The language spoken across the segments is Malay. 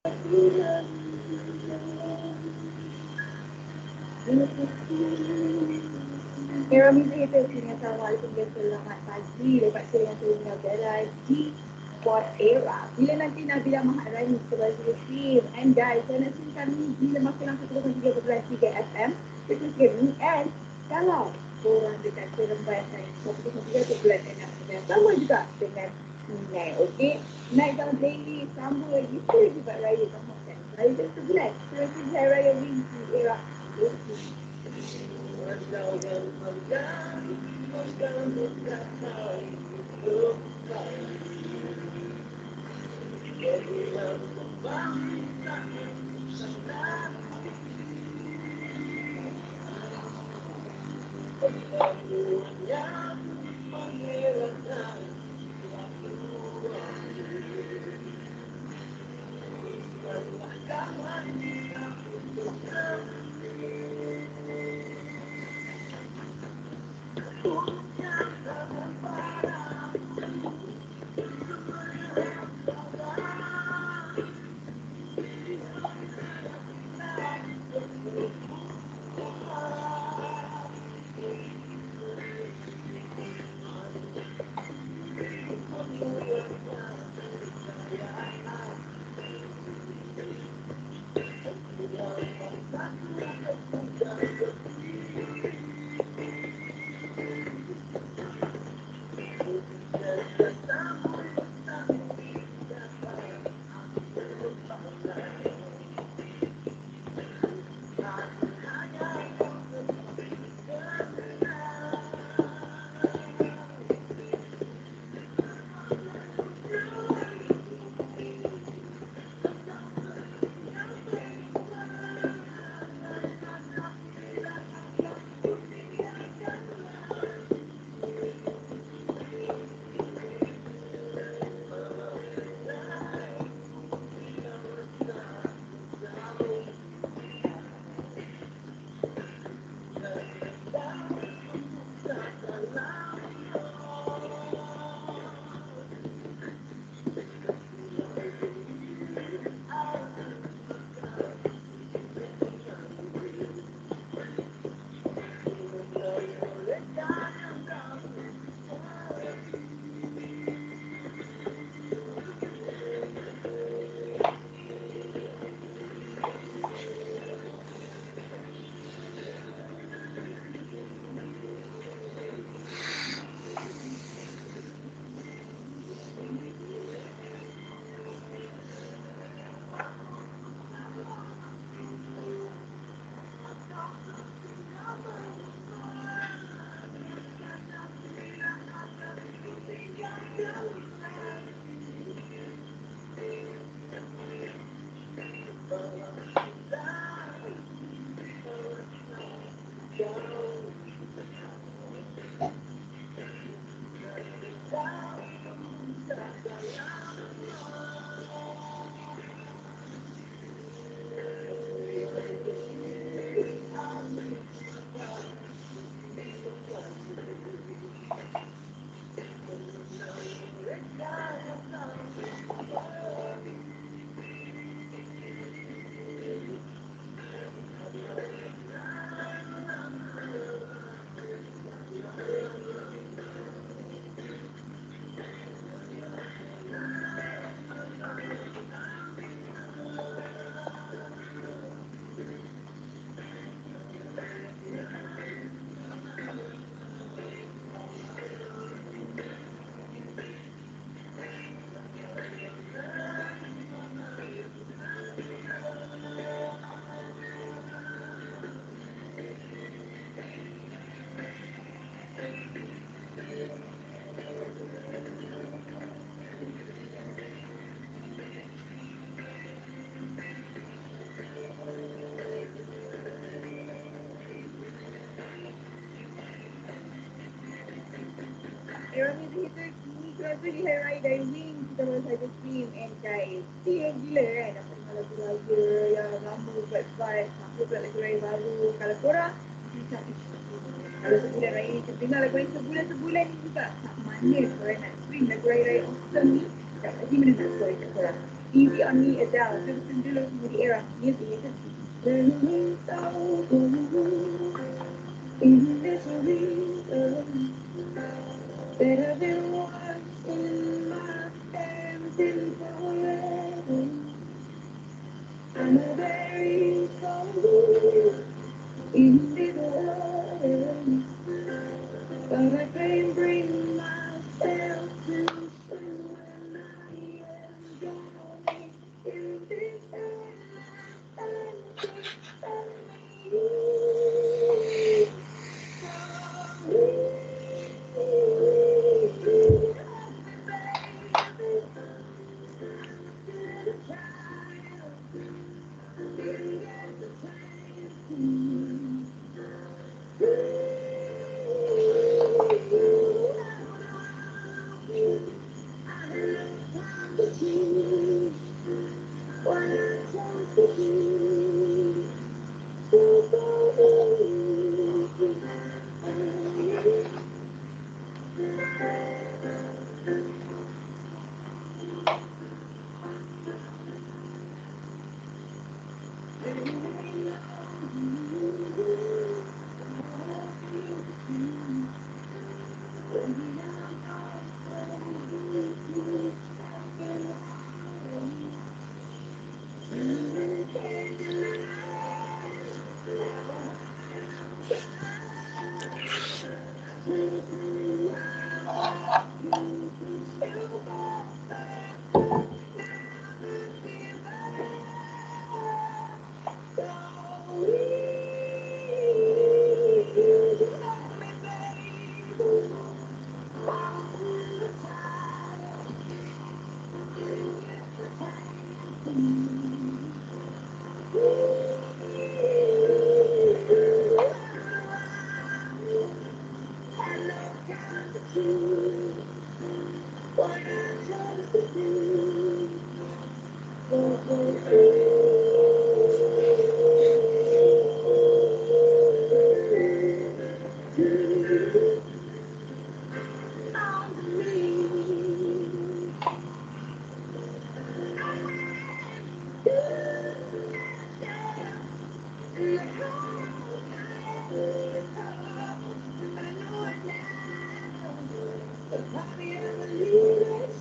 Era minggu itu dengan Assalamualaikum dan selamat pagi dapat saya yang terima berada di Sport Era. Bila nanti Nabila Maharani sebagai Muslim and guys, saya nak sini kami bila makin aku terus 3 FM itu kami and kalau korang dekat Seremban saya 3 sama juga dengan Nai, okey? Naik dalam playlist sambung lagi juga raya kamu kan. Raya dah sebulan. Terus hari raya Winci Era. Era minggu kita di hari raya diving kita baru saja swim and guys. Feel gila kan dapat dengar lagu raya yang lama buat aku buat lagu raya baru. Kalau korang macam kalau sebulan raya ni kita dengar lagu raya sebulan ni juga tak mana korang nak swim lagu raya awesome ni tak lagi mana nak suara kat korang. Easy on Me, Adele. Itu dulu di era music itu. In this reason that I've been watching my dancing forever. I'm a very soul in this world, but I can't bring myself to when I am going in this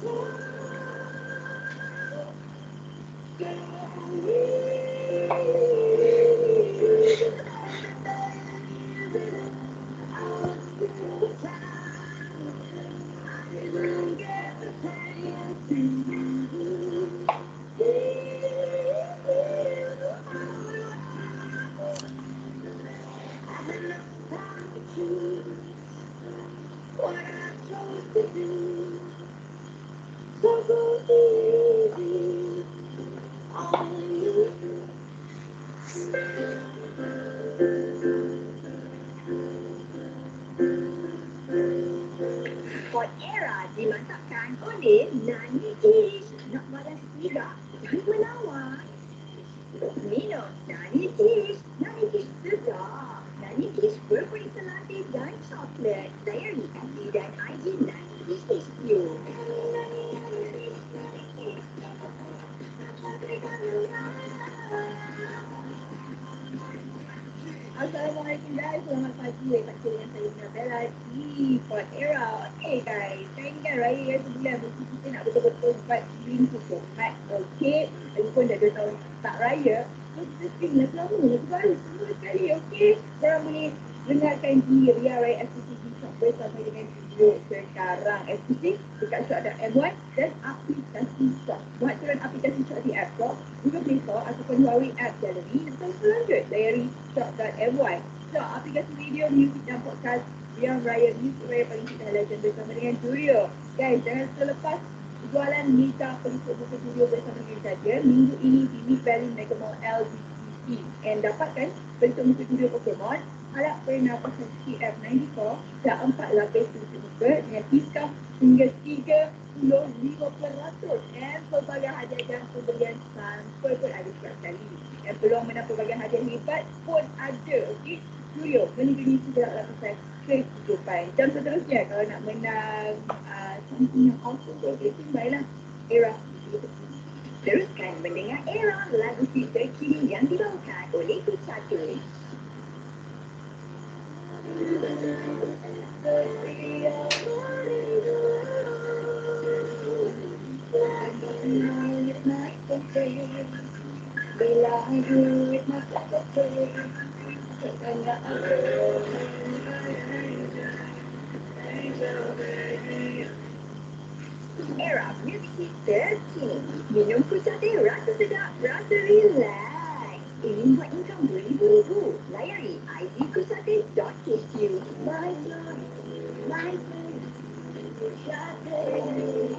Sport Era dilontarkan oleh Nani Ish. Nak balas tidak dan menawar. Minum Nani Ish. Nani Ish sedap. Nani Ish berperisa latte dan coklat. Layari FB dan IG Nani Ish HQ. Assalamualaikum guys, selamat pagi. Pak Cik yang saya Nina Bella di Sport Era. Okay guys, saya ingat raya yang sebulan mesti kita nak betul-betul buat dream to mat. Okay, lagipun dah 2 tahun tak raya, kita stream lagu lama, lagu baru semua sekali. Okay, korang boleh dengarkan di Ria Raya FPC di Shop bersama dengan video sekarang FPC dekat shop.my dan aplikasi Shop. Buat turun aplikasi Shop di App Store, Google Play Store ataupun Huawei App Gallery untuk selanjut dari shop.my. Shop aplikasi video, music dan podcast yang raya music raya paling kita legend bersama dengan Studio. Guys, jangan selepas jualan Nita peliput buku studio bersama dengan saja minggu ini di Mid Valley Mega Mall LBCC and dapatkan peliput buku studio Pokemon alat pernafasan CF94 dan 4 lapis peliput buku dengan diskaun hingga 35% and pelbagai hadiah dan pembelian sampel pun ada setiap kali. Dan peluang menang pelbagai hadiah hebat pun ada. Okay? Studio melindungi segala lapisan kehidupan. Dan seterusnya kalau nak menang something yang awesome, boleh baiklah Era. Teruskan mendengar era lagu hit terkini yang dibawakan oleh Kucatur. Era music terkini. Minum Kucatur rasa sedap, rasa relax. Ingin buat income beribu-ribu? Layari idkucatur.hq. My God, my God, Kucatur.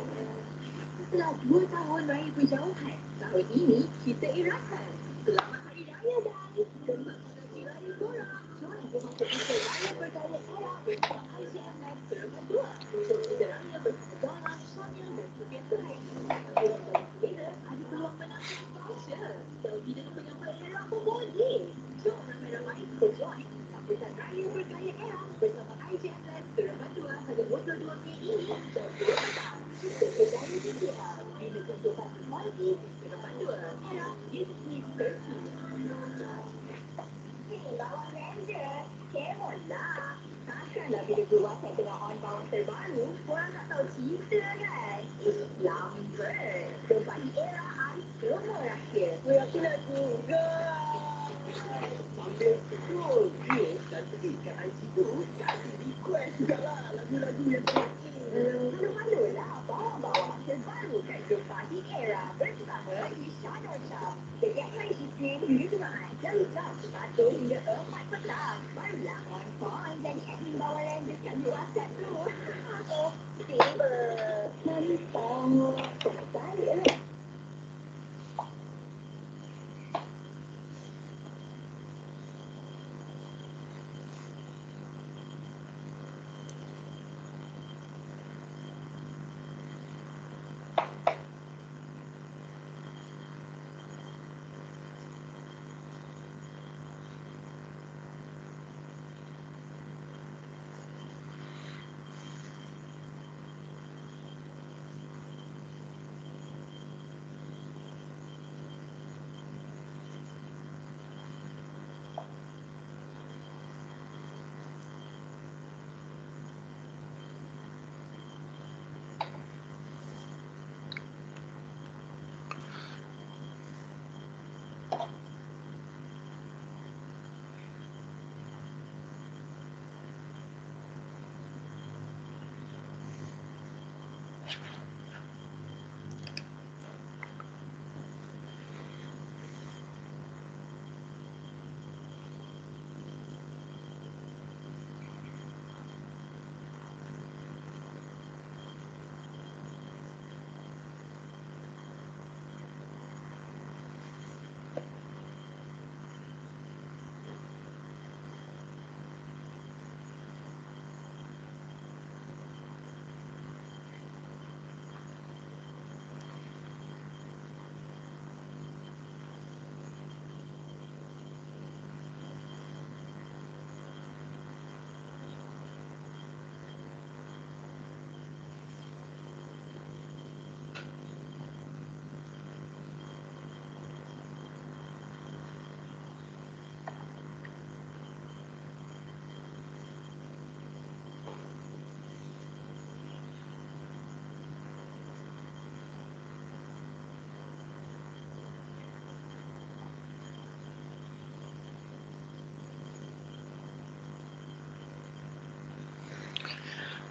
Setelah 2 tahun raya berjauhan, tahun ini kita irakan. Selamat Hari Raya guys! Selamat Hari Raya korang. Jom kita masuk Raya Berkaya Era bersama ICMF Terlepas 2 untuk kita raya bersama Dara, Syamil dan Sufyan Suhaib. Kalau kita ada peluang menang voucher. Kalau tidak penyampai Era pun boleh. Jom ramai-ramai kita join. Sambutan Raya Berkaya Era bersama ICMF Terlepas 2 pada 22 Mei ini jam 2 petang. Sekejap DPR, bila konsultasi pagi, Terlepas 2, Era, Disney Turkey. Bawang Ranger, come on lah. Takkanlah bila keluar saya tengah on bawang terbaru, korang tak tahu cerita kan? Lambat. Tempat di Era ais semua rahsia. Aku nak juga. Sambil scroll views dan tekan ais itu, kasih request juga lah lagu-lagu yang malu-malu lah bawa-bawa terbaru kat Gempa di Era bersama Isyana Shah. Setiap hari Isnin hingga Jumaat dari jam 1 hingga 4 petang. Barulah on point jadi admin bawah render kat WhatsApp tu. Oh, tiba. Mari tahu. Percaya lah.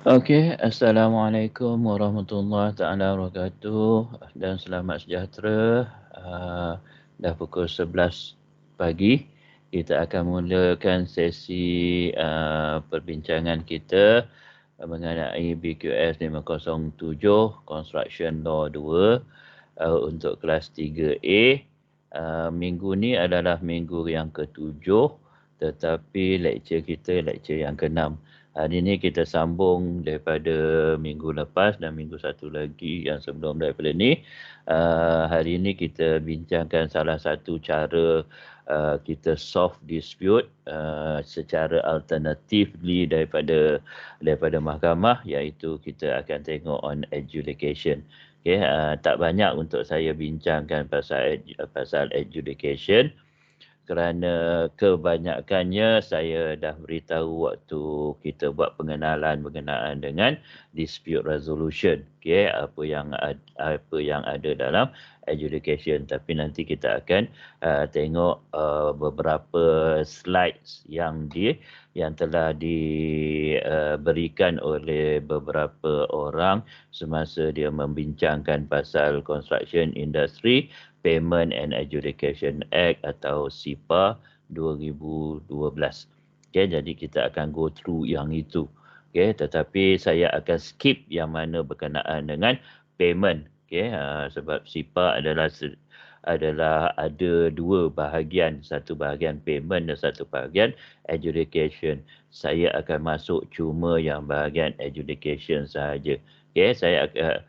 Okey, Assalamualaikum warahmatullahi taala wabarakatuh dan selamat sejahtera. Dah pukul 11 pagi. Kita akan mulakan sesi perbincangan kita mengenai BQS 507 Construction Law 2 untuk kelas 3A. Minggu ni adalah minggu yang ke-7, tetapi lecture kita lecture yang ke-6. Hari ini kita sambung daripada minggu lepas dan minggu satu lagi yang sebelum daripada ni. Hari ini kita bincangkan salah satu cara kita solve dispute secara alternatively daripada mahkamah, iaitu kita akan tengok on adjudication. Okay, tak banyak untuk saya bincangkan pasal adjudication kerana kebanyakannya saya dah beritahu waktu kita buat pengenalan berkenaan dengan dispute resolution. Okay, apa yang ada dalam adjudication. Tapi nanti kita akan tengok beberapa slides yang telah diberikan oleh beberapa orang semasa dia membincangkan pasal construction industry Payment and Adjudication Act atau SIPA 2012. Okay, jadi kita akan go through yang itu. Okay, tetapi saya akan skip yang mana berkenaan dengan payment. Okay, sebab SIPA adalah ada dua bahagian, satu bahagian payment dan satu bahagian adjudication. Saya akan masuk cuma yang bahagian adjudication sahaja. Okay, saya akan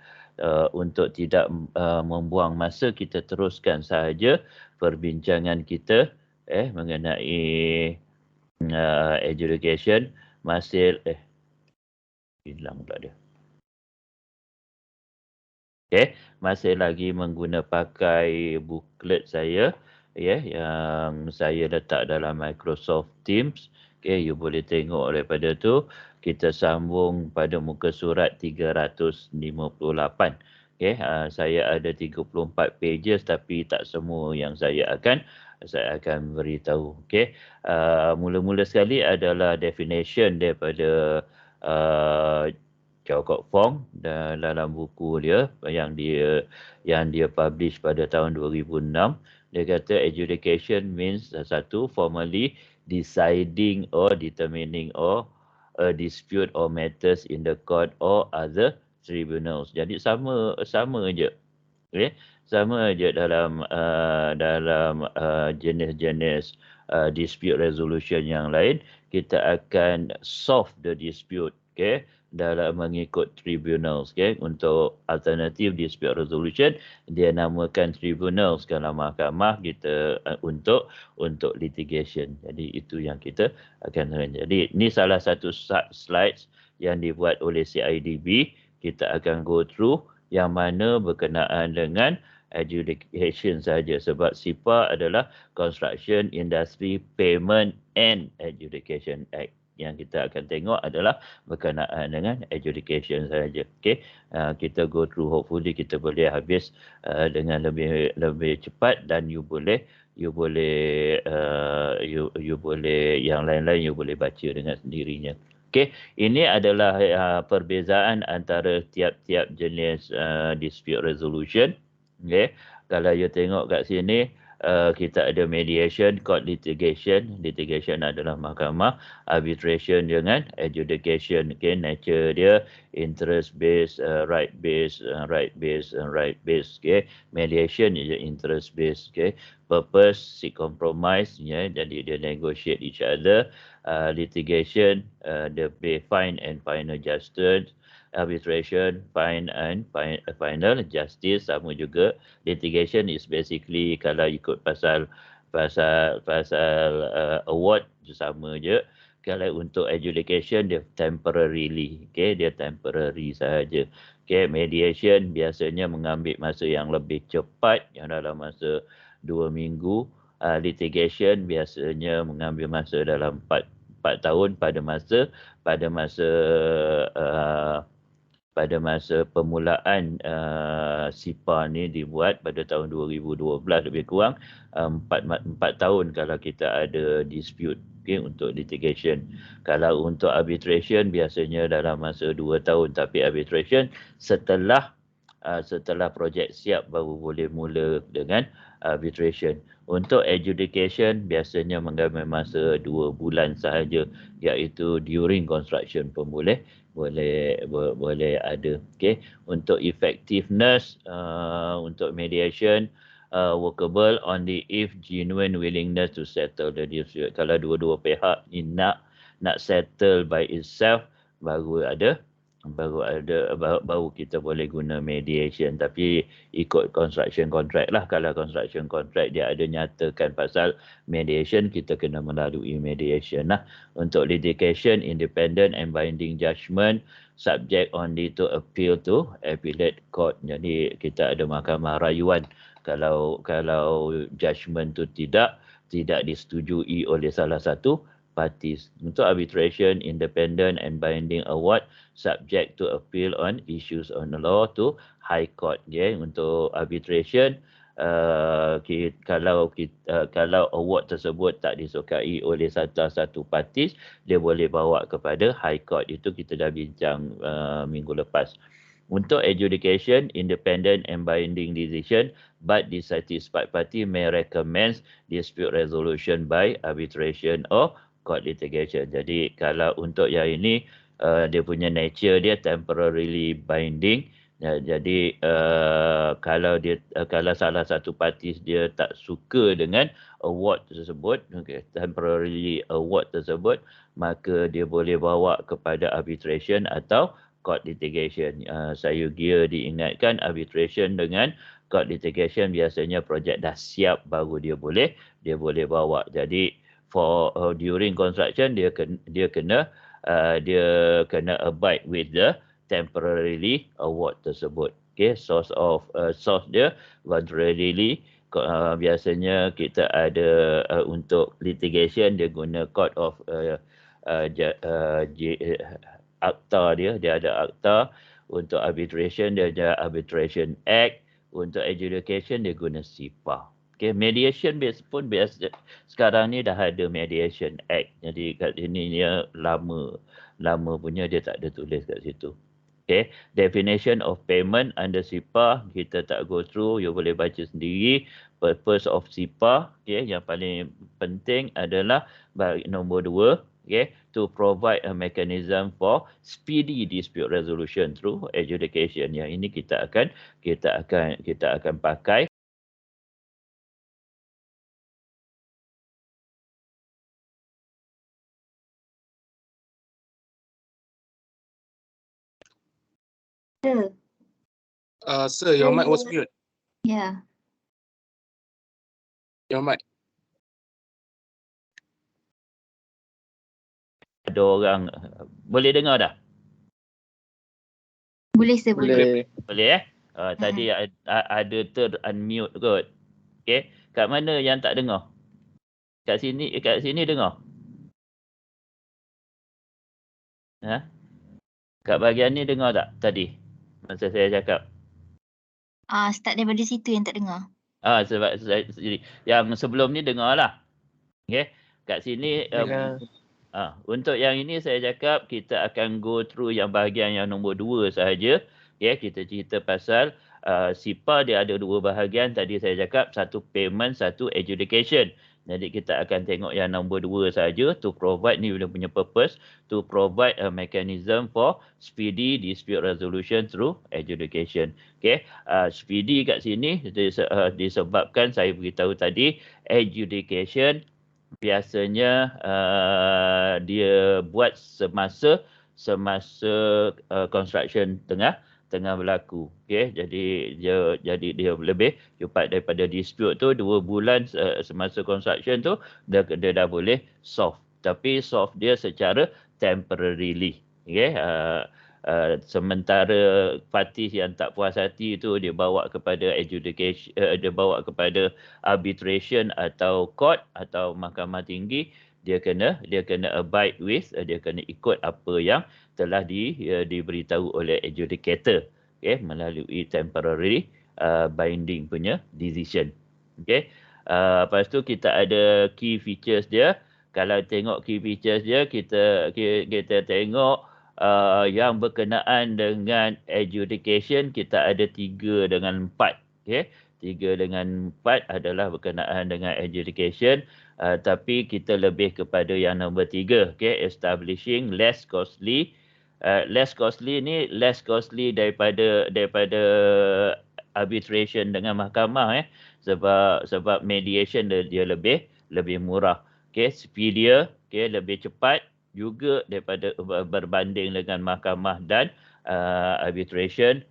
untuk tidak membuang masa, kita teruskan sahaja perbincangan kita mengenai adjudication. Masih hilang pula dia. Okay, masih lagi pakai booklet saya yang saya letak dalam Microsoft Teams. Okay, you boleh tengok daripada tu. Kita sambung pada muka surat 358. Okay, saya ada 34 pages tapi tak semua yang saya akan beritahu. Okay, mula-mula sekali adalah definition daripada Chow Kok Fong dalam buku dia yang dia publish pada tahun 2006. Dia kata adjudication means satu, formally deciding or determining or a dispute or matters in the court or other tribunals. Jadi sama je. Okay? Sama je dalam jenis-jenis dispute resolution yang lain. Kita akan solve the dispute, okay, dalam mengikut tribunals. Okay? Untuk alternative dispute resolution, dia namakan tribunals kalau mahkamah kita untuk litigation. Jadi itu yang kita akan tengok. Jadi ini salah satu slides yang dibuat oleh CIDB. Kita akan go through yang mana berkenaan dengan adjudication saja, sebab SIPA adalah Construction Industry Payment and Adjudication Act. Yang kita akan tengok adalah berkenaan dengan adjudication saja. Okay, kita go through, hopefully kita boleh habis dengan lebih cepat dan you boleh yang lain-lain you boleh baca dengan sendirinya. Okay, ini adalah perbezaan antara tiap-tiap jenis dispute resolution. Okay, kalau you tengok kat sini, kita ada mediation, court litigation. Litigation adalah mahkamah. Arbitration dengan adjudication. Okay, nature dia interest based, right based, right based. Okay, mediation is interest based. Okay, purpose seek compromise. Jadi dia negotiate each other. Litigation, the pay fine and final justice. Arbitration, fine and final justice sama juga. Litigation is basically kalau ikut pasal award sama je. Kalau untuk adjudication dia temporarily, okay, dia temporary sahaja. Okay, mediation biasanya mengambil masa yang lebih cepat, yang dalam masa 2 minggu. Litigation biasanya mengambil masa dalam 4 tahun pada masa permulaan SIPA ni dibuat pada tahun 2012, lebih kurang 4 tahun kalau kita ada dispute, okay, untuk litigation. Kalau untuk arbitration biasanya dalam masa 2 tahun, tapi arbitration setelah projek siap baru boleh mula dengan arbitration. Untuk adjudication biasanya mengambil masa 2 bulan sahaja, iaitu during construction pun boleh ada. Okay. Untuk effectiveness, untuk mediation, workable only if genuine willingness to settle the dispute. Kalau dua-dua pihak ni nak settle by itself, baru kita boleh guna mediation. Tapi ikut construction contract lah. Kalau construction contract dia ada nyatakan pasal mediation, kita kena melalui mediation lah. Untuk litigation, independent and binding judgment, subject only to appeal to appellate court. Jadi kita ada mahkamah rayuan kalau judgement tu tidak disetujui oleh salah satu parties. Untuk arbitration, independent and binding award subject to appeal on issues on the law to high court. Untuk arbitration, kalau award tersebut tak disukai oleh satu parties, dia boleh bawa kepada high court. Itu kita dah bincang minggu lepas. Untuk adjudication, independent and binding decision, but dissatisfied party may recommend dispute resolution by arbitration or court litigation. Jadi kalau untuk yang ini, dia punya nature dia temporarily binding. Jadi kalau salah satu parti dia tak suka dengan award tersebut, temporarily award tersebut, maka dia boleh bawa kepada arbitration atau court litigation. Sayugia diingatkan arbitration dengan court litigation biasanya projek dah siap baru dia boleh bawa. Jadi for during construction dia kena abide with the temporarily award tersebut. Source dia voluntarily. Biasanya kita ada untuk litigation dia guna court of akta dia ada akta. Untuk arbitration dia ada arbitration act. Untuk adjudication dia guna SIPA. Mediation pun biasa sekarang ni dah ada mediation act. Jadi kat sini dia lama punya dia tak ada tulis kat situ. Definition of payment under SIPA kita tak go through, you boleh baca sendiri. Purpose of SIPA, yang paling penting adalah nombor 2, to provide a mechanism for speedy dispute resolution through adjudication. Yang ini kita akan pakai. Sir, your mic was mute. Yeah. Your mic. Ada orang boleh dengar dah? Boleh sir, boleh. Boleh tadi ada ter-unmute kot. Kat mana yang tak dengar? Kat sini dengar? Kat bahagian ni dengar tak tadi? Masa saya cakap. Start daripada situ yang tak dengar. Sebab saya sendiri. Yang sebelum ni dengar lah. Kat sini untuk yang ini saya cakap kita akan go through yang bahagian yang nombor 2 sahaja. Kita cerita pasal SIPA dia ada 2 bahagian. Tadi saya cakap satu payment, satu adjudication. Jadi kita akan tengok yang nombor 2 saja, to provide, ni dia punya purpose, to provide a mechanism for speedy dispute resolution through adjudication. Speedy kat sini disebabkan saya beritahu tadi, adjudication biasanya dia buat semasa construction tengah berlaku. Jadi dia lebih cepat daripada dispute tu 2 bulan semasa construction tu dia dah boleh solve. Tapi solve dia secara temporarily. Sementara parti yang tak puas hati itu dia bawa kepada adjudication, dia bawa kepada arbitration atau court atau mahkamah tinggi, dia kena abide with, dia kena ikut apa yang telah diberitahu oleh adjudicator, melalui temporary binding punya decision. Lepas tu kita ada key features dia. Kalau tengok key features dia, kita tengok yang berkenaan dengan adjudication, kita ada 3 dengan 4. 3 dengan 4 adalah berkenaan dengan adjudication. Tapi kita lebih kepada yang nombor 3, establishing less costly. Less costly ni less costly daripada arbitration dengan mahkamah, sebab mediation dia lebih murah. Speedier, lebih cepat juga daripada berbanding dengan mahkamah dan arbitration.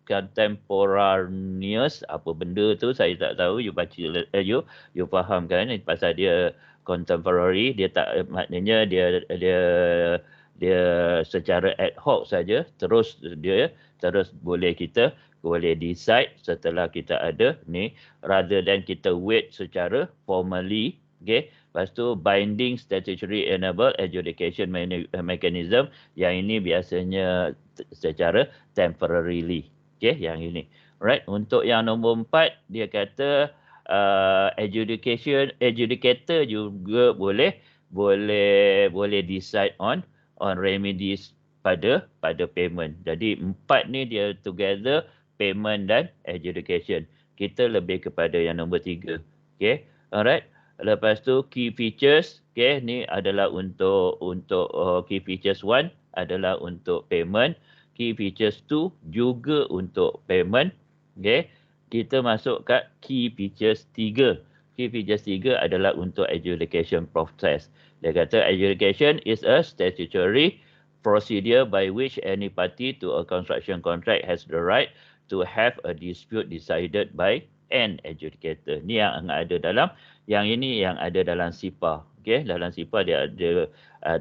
contemporaneous, apa benda tu saya tak tahu, you baca, you faham kan, pasal dia contemporary, dia tak, maknanya dia secara ad hoc saja, terus boleh kita boleh decide setelah kita ada ni, rather than kita wait secara formally. Okay, lepas tu binding statutory enable adjudication mechanism, yang ini biasanya secara temporarily. Okay, yang ini. Alright, untuk yang nombor 4, dia kata adjudicator juga boleh decide on remedies pada payment. Jadi 4 ni dia together, payment dan adjudication. Kita lebih kepada yang nombor 3. Okay, alright. Lepas tu key features, okay, ni adalah untuk key features 1 adalah untuk payment, key features 2 juga untuk payment. Okay, kita masuk kat key features 3. Key features 3 adalah untuk adjudication process. Dia kata adjudication is a statutory procedure by which any party to a construction contract has the right to have a dispute decided by an adjudicator. Ni yang ada dalam, yang ini yang ada dalam SIPA. Okay, dalam SIPA dia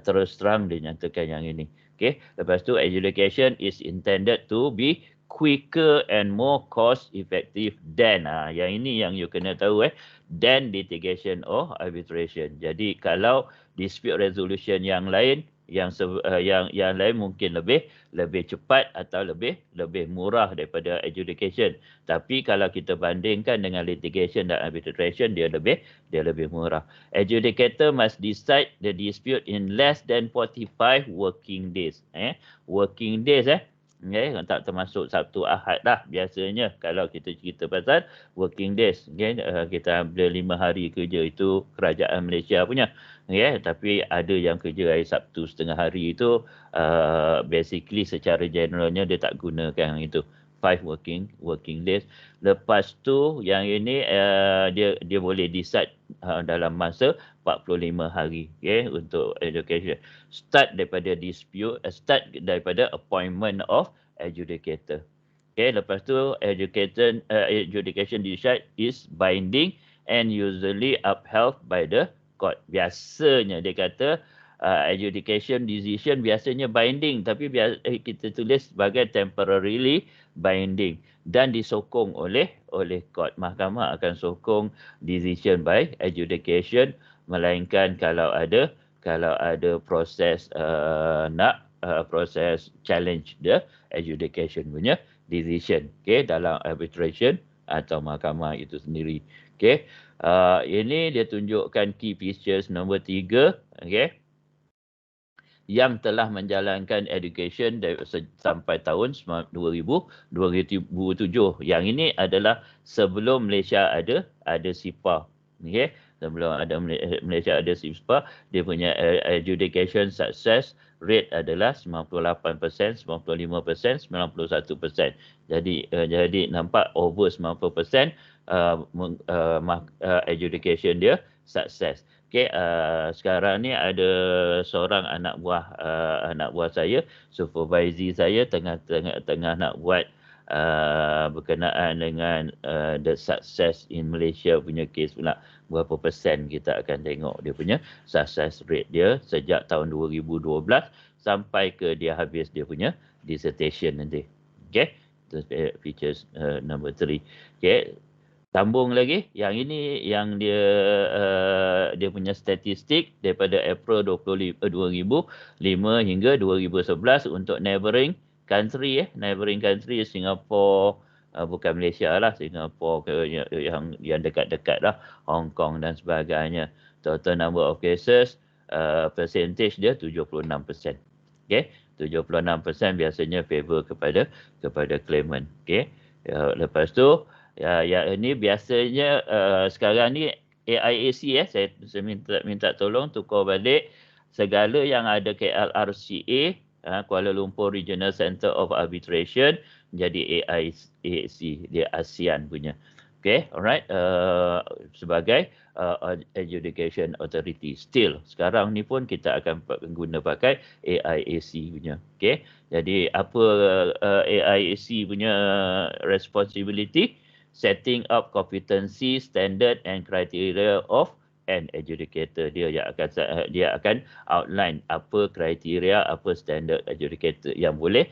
terus terang dinyatakan yang ini. Okay, lepas tu adjudication is intended to be quicker and more cost effective than, yang ini yang you kena tahu, than litigation or arbitration. Jadi kalau dispute resolution yang lain, yang lain mungkin lebih cepat atau lebih murah daripada adjudication. Tapi kalau kita bandingkan dengan litigation dan arbitration, dia lebih murah. Adjudicator must decide the dispute in less than 45 working days. Working days, okay, tak termasuk Sabtu Ahad lah biasanya kalau kita cerita pasal working days. Okay, kita ambil 5 hari kerja, itu kerajaan Malaysia punya. Okay, tapi ada yang kerja hari Sabtu setengah hari, itu basically secara generalnya dia tak gunakan itu. 5 working days. Lepas tu yang ini dia boleh decide dalam masa 45 hari, okay, untuk education. Start daripada daripada appointment of adjudicator. Okay, lepas tu adjudication decide is binding and usually upheld by the court. Biasanya dia kata adjudication decision biasanya binding, tapi kita tulis sebagai temporarily binding dan disokong oleh court. Mahkamah akan sokong decision by adjudication, melainkan kalau ada proses proses challenge the adjudication punya decision, okay, dalam arbitration atau mahkamah itu sendiri. Okay, ini dia tunjukkan key features nombor 3, okay, yang telah menjalankan education sampai tahun 2007. Yang ini adalah sebelum Malaysia ada SIPA. Okay, sebelum Malaysia ada SIPA, dia punya adjudication success rate adalah 98%, 95%, 91%. Jadi nampak over 90% adjudication dia sukses. Okay, sekarang ni ada seorang anak buah saya, supervisor saya tengah nak buat berkenaan dengan the success in Malaysia punya case pula. Berapa persen kita akan tengok dia punya success rate dia sejak tahun 2012 sampai ke dia habis dia punya dissertation nanti. Okay, features number 3. Okay, sambung lagi, yang ini yang dia punya statistik daripada April 2005 hingga 2011 untuk neighbouring country. Neighbouring country Singapore, bukan Malaysia lah, Singapore yang dekat-dekat lah, Hong Kong dan sebagainya. Total number of cases, percentage dia 76%. Okay, 76% biasanya favor kepada claimant. Okay, lepas tu ini biasanya sekarang ni AIAC, saya minta tolong tukar balik segala yang ada KLRCA, Kuala Lumpur Regional Centre of Arbitration, jadi AIAC, dia ASEAN punya. Okay, alright. Sebagai adjudication authority. Still, sekarang ni pun kita akan guna pakai AIAC punya. Okay, jadi apa AIAC punya responsibility? Setting up competency, standard and criteria of an adjudicator. Dia akan outline apa kriteria, apa standard adjudicator yang boleh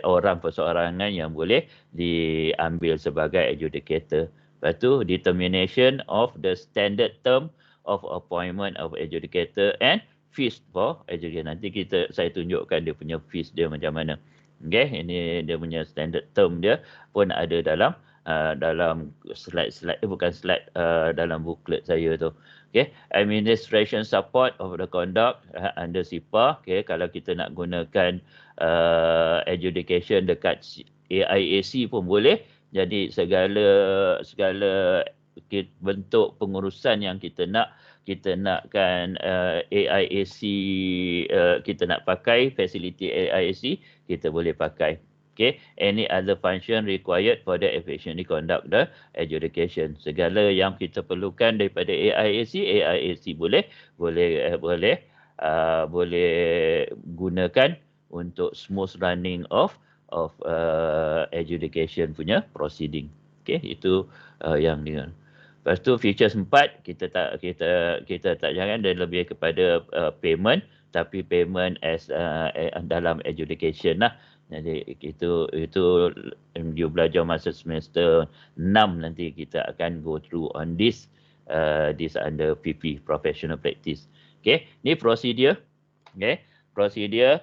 orang perseorangan yang boleh diambil sebagai adjudicator. Lepas tu determination of the standard term of appointment of adjudicator and fees for adjudicator. Nanti saya tunjukkan dia punya fees dia macam mana. Okay, ini dia punya standard term dia pun ada dalam slide bukan slide dalam booklet saya tu. Okay, administration support of the conduct under SIPA. Okay, kalau kita nak gunakan adjudication dekat AIAC pun boleh. Jadi segala bentuk pengurusan yang kita nakkan AIAC, kita nak pakai fasiliti AIAC, kita boleh pakai. Okay, any other function required for the efficiently conduct the adjudication. Segala yang kita perlukan daripada AIAC boleh gunakan untuk smooth running of adjudication punya proceeding. Okay, itu yang dengan. Lepas tu features 4 kita tak jangan dan lebih kepada payment, tapi payment as dalam adjudication lah. Jadi itu you belajar masa semester 6 nanti kita akan go through on this under PP professional practice. Okay, ni procedure. Okay, procedure.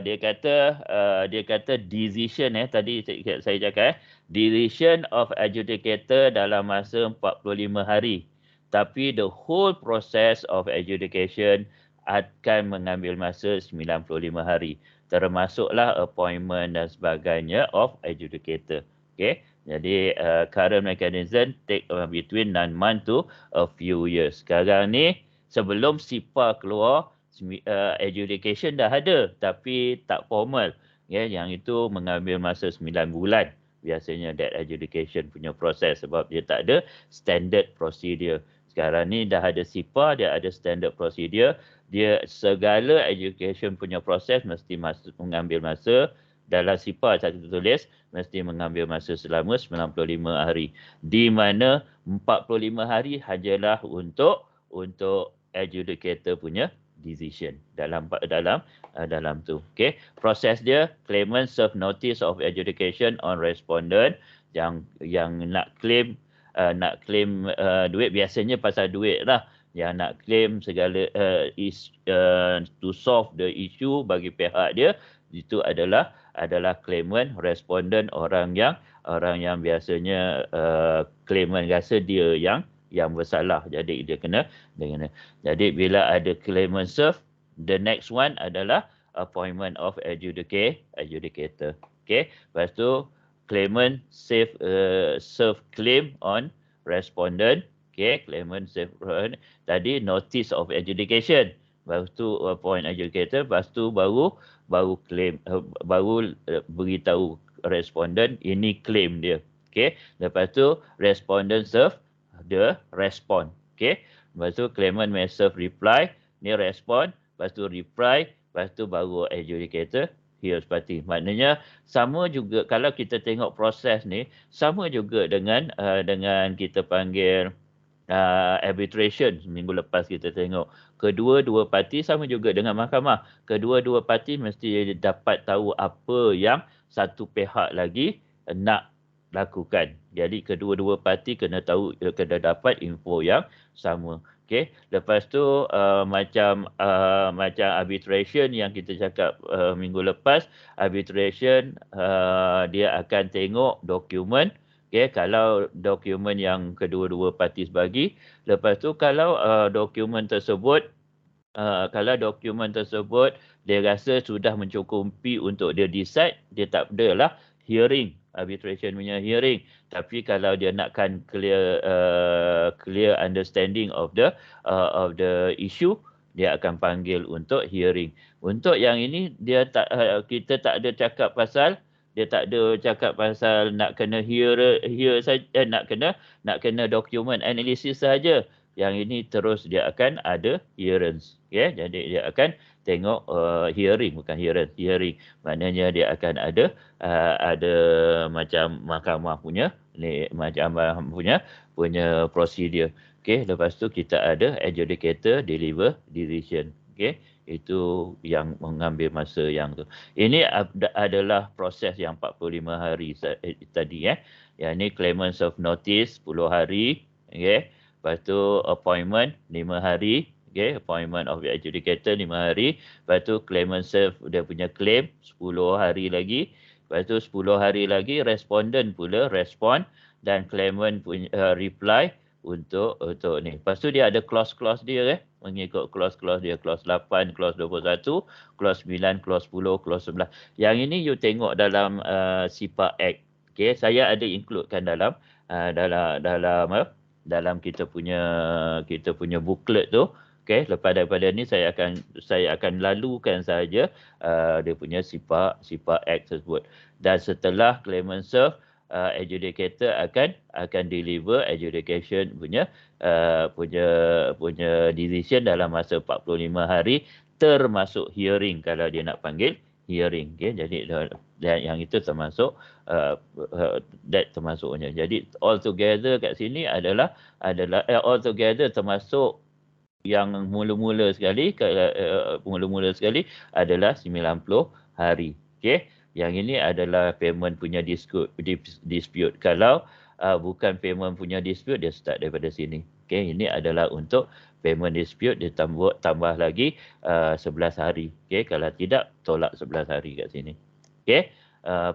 Dia kata decision tadi saya cakap decision of adjudicator dalam masa 45 hari. Tapi the whole process of adjudication akan mengambil masa 95 hari. Termasuklah appointment dan sebagainya of adjudicator. Okay, jadi current mechanism take between 9 months to a few years. Sekarang ni sebelum SIPA keluar, adjudication dah ada tapi tak formal. Yang itu mengambil masa 9 bulan biasanya that adjudication punya proses sebab dia tak ada standard procedure. Sekarang ni dah ada SIPA, dia ada standard procedure. Dia segala education punya proses mesti mengambil masa. Dalam SIPA satu tulis mesti mengambil masa selama 95 hari. Di mana 45 hari hanyalah untuk adjudicator punya decision dalam tu. Okey, proses dia claimant serve notice of adjudication on respondent yang nak claim duit, biasanya pasal duit lah. Yang nak claim segala to solve the issue bagi pihak dia, itu adalah claimant, respondent, orang yang biasanya claimant rasa dia yang bersalah, jadi dia kena. Jadi bila ada claimant serve, the next one adalah appointment of adjudicator. Okay, lepas tu claimant serve claim on respondent. Okay, claimant serve tadi notice of adjudication. Lepas tu appoint adjudicator. Lepas tu baru claim, baru beritahu respondent ini claim dia. Okay, lepas tu respondent serve the respond. Okay, lepas tu claimant may serve reply. Ni respond. Lepas tu reply. Lepas tu baru adjudicator hears party. Maknanya sama juga kalau kita tengok proses ni, sama juga dengan kita panggil arbitration minggu lepas kita tengok. Kedua-dua parti sama juga dengan mahkamah. Kedua-dua parti mesti dapat tahu apa yang satu pihak lagi nak lakukan. Jadi kedua-dua parti kena dapat info yang sama. Okey, lepas tu macam arbitration yang kita cakap minggu lepas, arbitration dia akan tengok dokumen. Okey, kalau dokumen yang kedua-dua parti bagi, lepas tu kalau dokumen tersebut dia rasa sudah mencukupi untuk dia decide, dia tak adalah hearing, arbitration punya hearing. Tapi kalau dia nakkan clear understanding of the issue, dia akan panggil untuk hearing. Untuk yang ini kita tak ada cakap pasal Dia tak ada cakap pasal nak kena hear saja, nak kena document analysis saja. Yang ini terus dia akan ada hearance. Jadi dia akan tengok hearing, bukan hearing. Maknanya dia akan ada macam mahkamah punya punya prosedur. Lepas tu kita ada adjudicator deliver decision. Itu yang mengambil masa yang tu. Ini adalah proses yang 45 hari tadi. Yang ini claimant serve notice 10 hari. Lepas tu appointment 5 hari. Appointment of the adjudicator 5 hari. Lepas tu claimant serve dia punya claim 10 hari lagi. Lepas tu 10 hari lagi respondent pula respond dan claimant punya reply untuk ni. Lepas tu dia ada clause-clause dia mengikut clause-clause dia, clause 8, clause 21, clause 9, clause 10, clause 11. Yang ini you tengok dalam SIPA Act. Saya ada includekan dalam kita punya booklet tu. Lepas daripada ni saya akan lalukan saja dia punya SIPA Act tersebut. Dan setelah claimant serve, adjudicator akan deliver adjudication punya decision dalam masa 45 hari termasuk hearing kalau dia nak panggil hearing. Jadi yang itu termasuk that termasuknya. Jadi all together kat sini adalah all together termasuk yang mula-mula sekali adalah 90 hari. Yang ini adalah payment punya dispute. Kalau bukan payment punya dispute, dia start daripada sini. Ini adalah untuk payment dispute, dia tambah lagi 11 hari. Kalau tidak, tolak 11 hari kat sini.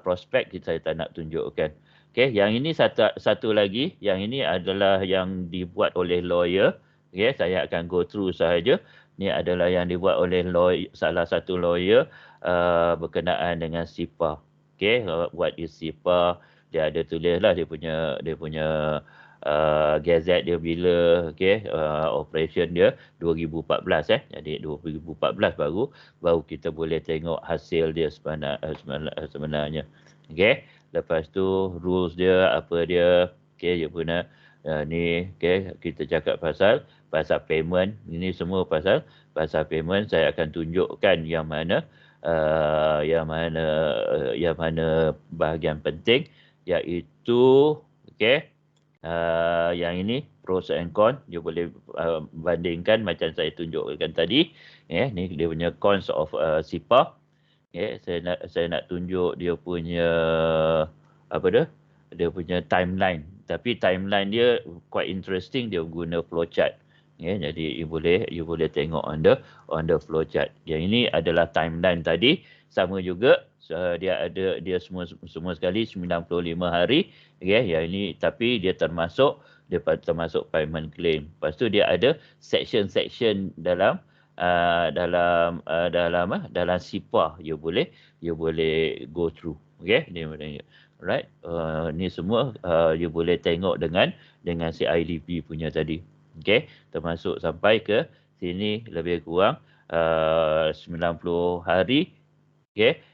Prospek saya tak nak tunjukkan. Yang ini satu lagi. Yang ini adalah yang dibuat oleh lawyer. Saya akan go through sahaja. Ini adalah yang dibuat oleh salah satu lawyer berkenaan dengan SIPA. What is SIPA? Dia ada tulislah dia punya gazette dia bila operation dia 2014 Jadi 2014 baru kita boleh tengok hasil dia sebenarnya. Lepas tu rules dia apa dia. Dia punya ni kita cakap pasal payment. Ini semua pasal payment. Saya akan tunjukkan yang mana bahagian penting, iaitu yang ini pros and cons. Dia boleh bandingkan macam saya tunjukkan tadi. Ni dia punya cons of SIPA. Saya nak tunjuk dia punya dia punya timeline. Tapi timeline dia quite interesting. Dia guna flowchart. Jadi you boleh tengok on the flowchart. Yang ini adalah timeline tadi, sama juga. Dia semua sekali 95 hari. Yang ini tapi dia termasuk payment claim. Lepas tu dia ada section dalam SIPA you boleh go through. Right, ni semua you boleh tengok dengan CIDP punya tadi. Termasuk sampai ke sini lebih kurang 90 hari.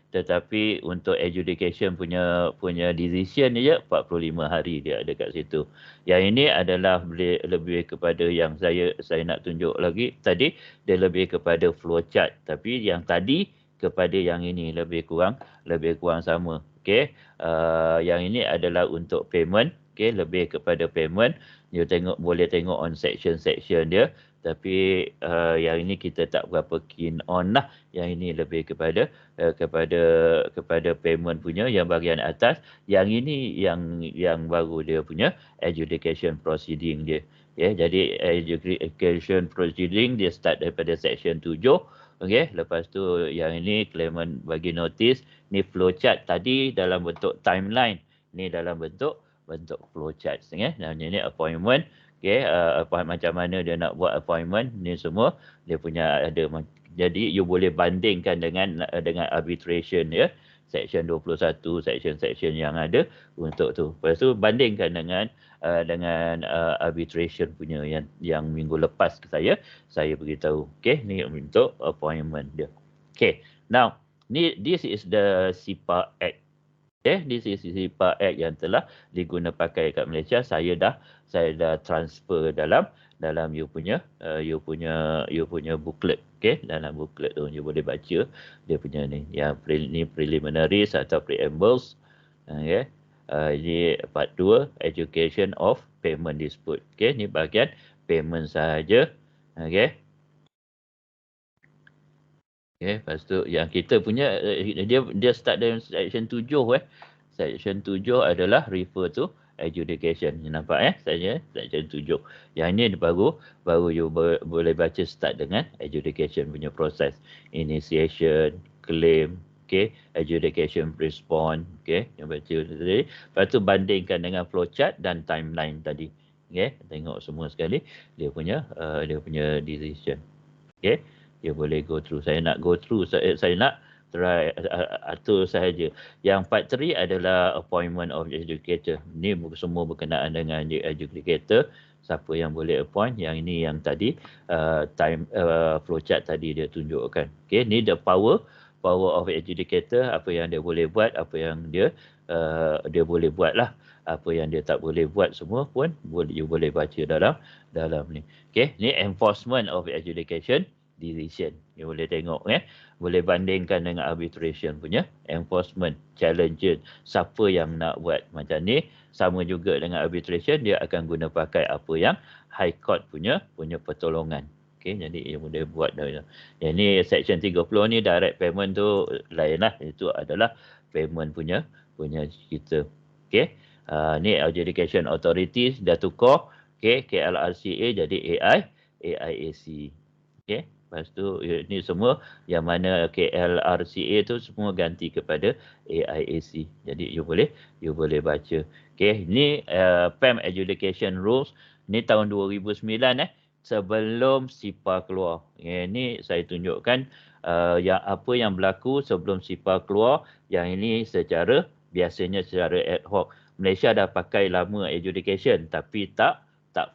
Tetapi untuk adjudication punya decision je 45 hari dia ada kat situ. Yang ini adalah lebih kepada yang saya nak tunjuk lagi tadi, dia lebih kepada flowchart. Tapi yang tadi kepada yang ini lebih kurang sama. Yang ini adalah untuk payment. Lebih kepada payment. You boleh tengok on section dia. Tapi yang ini kita tak berapa keen on lah. Yang ini lebih kepada payment punya yang bahagian atas. Yang ini yang baru dia punya adjudication proceeding dia. Jadi adjudication proceeding dia start daripada section 7. Lepas tu yang ini claimant bagi notice. Ni flowchart tadi dalam bentuk timeline. Ni dalam bentuk flowchart. Ini appointment. Macam mana dia nak buat appointment. Ni semua dia punya ada. Jadi you boleh bandingkan dengan arbitration section 21, section yang ada untuk tu. Lepas tu bandingkan dengan arbitration punya yang minggu lepas saya beritahu. Ni untuk appointment dia. Now this is the SIPA Act. This is SIPA Act yang telah diguna pakai kat Malaysia. Saya dah transfer dalam you punya booklet. Okay, dalam booklet tu you boleh baca dia punya ni yang ni preliminaries atau preambles. Okay. Ini part 2 education of payment dispute. Okay, ni bahagian payment sahaja. Okay. Okay, lepas tu yang kita punya dia start dari section 7 Section 7 adalah refer to adjudication. You nampak saya section 7. Yang ini baru you boleh baca start dengan adjudication punya proses. Initiation, claim, okay, adjudication response, okay, yang baca tadi. Lepas tu bandingkan dengan flowchart dan timeline tadi. Okay, tengok semua sekali dia punya decision. Okay. Dia boleh go through. Saya nak go through. Saya nak try atur sahaja. Yang part 3 adalah appointment of educator. Ini semua berkenaan dengan educator. Siapa yang boleh appoint. Yang ini yang tadi flowchart tadi dia tunjukkan. Okay, ni the power of educator. Apa yang dia boleh buat, apa yang dia boleh buat lah. Apa yang dia tak boleh buat semua pun you boleh baca dalam ni. Okay, ni enforcement of education decision. You boleh tengok boleh bandingkan dengan arbitration punya enforcement challenges. Siapa yang nak buat macam ni, sama juga dengan arbitration, dia akan guna pakai apa yang high court punya pertolongan. Okay, jadi you boleh buat dah. Yang ni section 30 ni direct payment tu lain lah. Itu adalah payment punya cerita. Okay, ni adjudication authorities dah tukar. Okay, KLRCA jadi AIAC. Okay. Lepas tu ni semua yang mana KLRCA tu semua ganti kepada AIAC. Jadi you boleh baca. Okay, ni PAM Adjudication Rules ni tahun 2009 sebelum SIPA keluar. Ini saya tunjukkan yang apa yang berlaku sebelum SIPA keluar. Yang ini biasanya secara ad hoc. Malaysia dah pakai lama adjudication tapi tak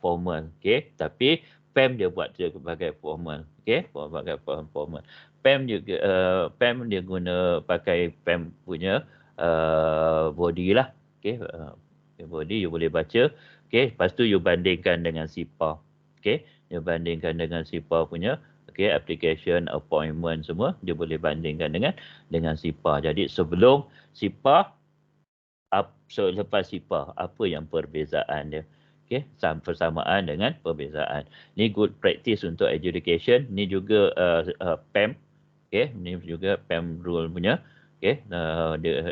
formal. Okay, tapi PAM dia buat sebagai formal. Okay, sebagai formal. PAM juga PAM dia guna pakai PAM punya body lah. Okay, body you boleh baca. Okay, lepas tu you bandingkan dengan SIPA. Okay, you bandingkan dengan SIPA punya. Okay, application, appointment semua dia boleh bandingkan dengan SIPA. Jadi sebelum SIPA, lepas SIPA, apa yang perbezaan dia? Okay, persamaan dengan perbezaan. Ni good practice untuk adjudication. Ni juga PAM. Okay, ni juga PAM rule punya. Okay,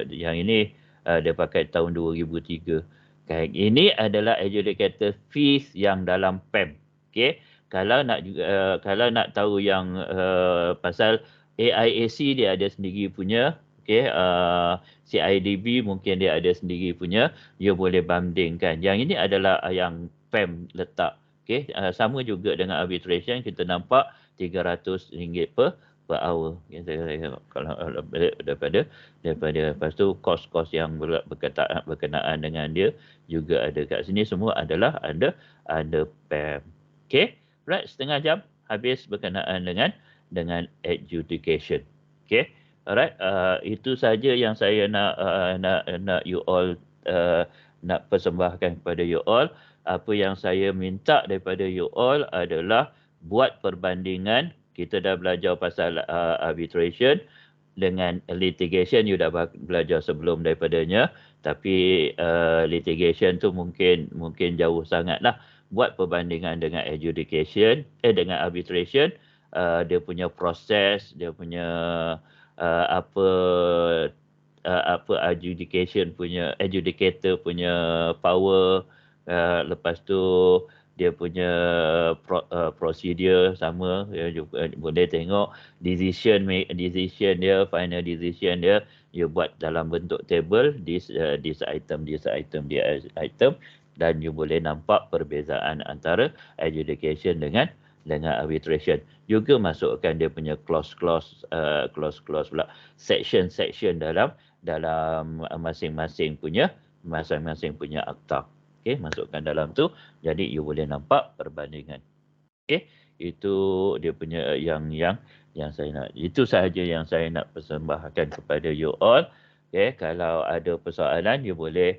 yang ini dia pakai tahun 2003. Okay, ini adalah adjudicator fees yang dalam PAM. Okay, kalau nak tahu yang pasal AIAC dia ada sendiri punya. Okay, CIDB mungkin dia ada sendiri punya, you boleh bandingkan. Yang ini adalah yang PAM letak. Okay, sama juga dengan arbitration, kita nampak RM300 per hour. Kalau daripada lepas tu kos-kos yang berkenaan dengan dia juga ada kat sini, semua adalah ada PAM. Okay, right, setengah jam habis berkenaan dengan adjudication. Okay. Alright, itu saja yang saya nak you all nak persembahkan kepada you all. Apa yang saya minta daripada you all adalah buat perbandingan. Kita dah belajar pasal arbitration dengan litigation. You dah belajar sebelum daripadanya, tapi litigation tu mungkin jauh sangat lah. Buat perbandingan dengan adjudication, dengan arbitration. Dia punya proses, dia punya apa adjudicator punya power, lepas tu dia punya prosedur sama, boleh tengok decision dia, final decision dia, you buat dalam bentuk table, this item, dan you boleh nampak perbezaan antara adjudication dengan arbitration. Juga masukkan dia punya clause pula, section dalam masing-masing punya akta. Okey, masukkan dalam tu, jadi you boleh nampak perbandingan. Okey, itu dia punya yang saya nak. Itu sahaja yang saya nak persembahkan kepada you all. Okay, kalau ada persoalan you boleh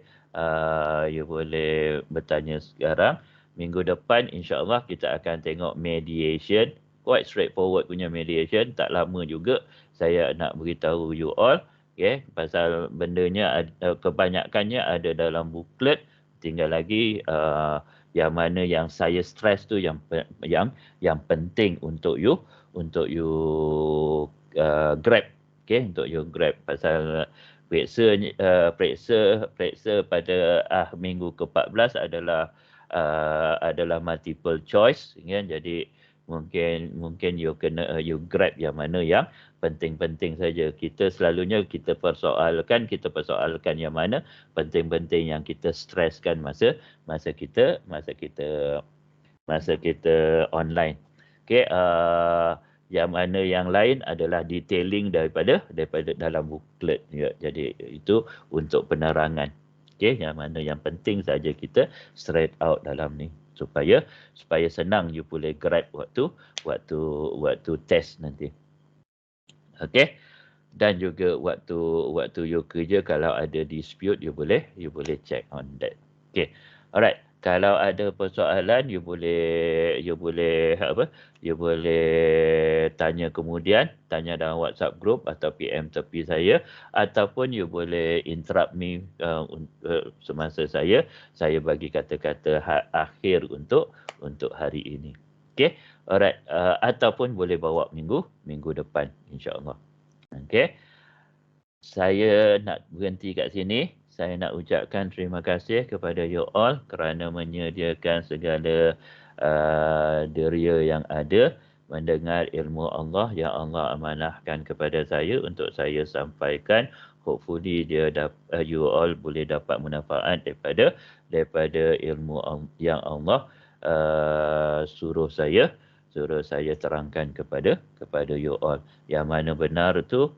bertanya sekarang. Minggu depan insya-Allah kita akan tengok mediation, quite straightforward punya mediation, tak lama juga saya nak beritahu you all, okay, pasal bendanya kebanyakannya ada dalam booklet, tinggal lagi yang mana yang saya stress tu yang penting untuk you grab, okay, untuk you grab pasal periksa pada minggu ke-14 adalah multiple choice, kan? Jadi mungkin you kena you grab yang mana yang penting-penting saja. Kita selalunya kita persoalkan yang mana penting-penting yang kita streskan masa kita online. Okey, yang mana yang lain adalah detailing daripada dalam booklet ya. Jadi itu untuk penerangan. Okey, yang mana yang penting saja kita straight out dalam ni supaya senang you boleh grab waktu test nanti. Okey. Dan juga waktu you kerja kalau ada dispute you boleh check on that. Okey. Alright. Kalau ada persoalan you boleh tanya kemudian, tanya dalam WhatsApp group atau PM tepi saya, ataupun you boleh interrupt me semasa saya bagi kata-kata akhir untuk hari ini. Okey. Alright. Ataupun boleh bawa minggu depan insya-Allah. Okey. Saya nak berhenti kat sini. Saya nak ucapkan terima kasih kepada you all kerana menyediakan segala deria yang ada mendengar ilmu Allah yang Allah amanahkan kepada saya untuk saya sampaikan. Hopefully you all boleh dapat manfaat daripada ilmu yang Allah suruh saya terangkan kepada you all. Yang mana benar tu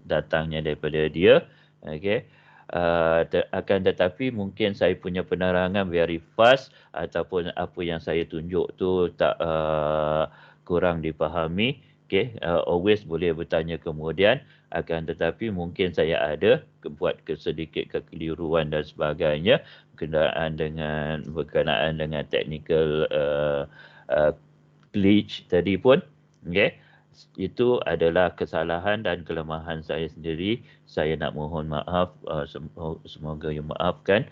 datangnya daripada dia, okey. Akan tetapi mungkin saya punya penerangan very fast ataupun apa yang saya tunjuk tu tak kurang dipahami, okey. Always boleh bertanya kemudian, akan tetapi mungkin saya ada buat sedikit kekeliruan dan sebagainya berkenaan dengan technical glitch tadi pun, okey. Itu adalah kesalahan dan kelemahan saya sendiri. Saya nak mohon maaf, semoga you maafkan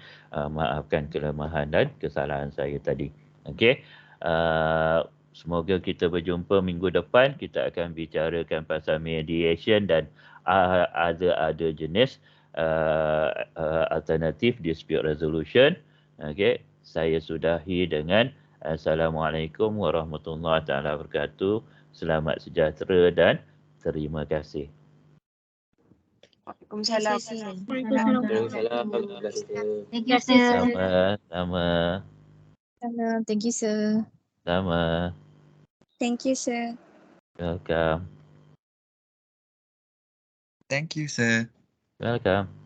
kelemahan dan kesalahan saya tadi. Okey. Semoga kita berjumpa minggu depan. Kita akan bicarakan pasal mediation dan ada jenis alternatif dispute resolution. Okey. Saya sudahi dengan Assalamualaikum warahmatullahi wabarakatuh. Selamat sejahtera dan terima kasih. Waalaikumsalam. Thank you, sir. Sama-sama. Thank you, sir. Sama. Thank you, sir. Welcome. Thank you, sir. Welcome.